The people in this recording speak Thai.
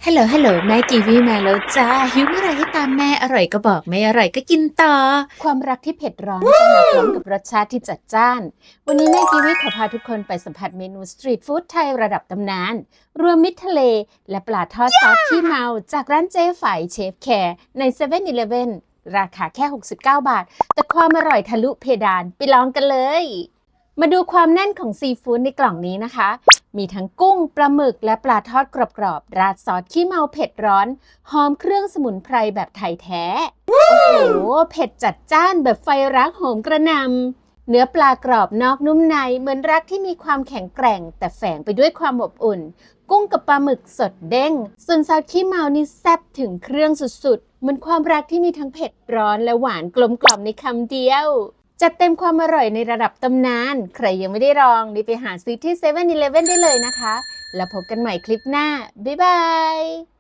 ฮัลโหลแม่กีวีมาแล้วจ้าหิวเมื่อไหรให้ตามแม่อร่อยก็บอกไม่อร่อยก็กินต่อความรักที่เผ็ดร้อนจะมาพร้อมกับรสชาติที่จัดจ้านวันนี้แม่กีวีขอพาทุกคนไปสัมผัสเมนูสตรีทฟู้ดไทยระดับตำนานรวมมิตรทะเลและปลาทอดซอสขี้เมาจากร้านเจ๊ไฝเชฟแคร์ใน7 e เ e ่ e อราคาแค่69 บาทแต่ความอร่อยทะลุเพดานไปลองกันเลยมาดูความแน่นของซีฟู้ดในกล่องนี้นะคะมีทั้งกุ้งปลาหมึกและปลาทอดกรอบๆราดซอสขี้เมาเผ็ดร้อนหอมเครื่องสมุนไพรแบบไทยแท้โอ้โหเผ็ดจัดจ้านแบบไฟรักโหมกระหน่ำเนื้อปลากรอบนอกนุ่มในเหมือนรักที่มีความแข็งแกร่งแต่แฝงไปด้วยความอบอุ่นกุ้งกับปลาหมึกสดเด้งส่วนซอสขี้เมานี่แซ่บถึงเครื่องสุดๆเหมือนความรักที่มีทั้งเผ็ดร้อนและหวานกลมกล่อมในคำเดียวจัดเต็มความอร่อยในระดับตำนานใครยังไม่ได้ลองรีบไปหาซื้อที่7 e เ e ่ e ได้เลยนะคะแล้วพบกันใหม่คลิปหน้าบ๊ายบาย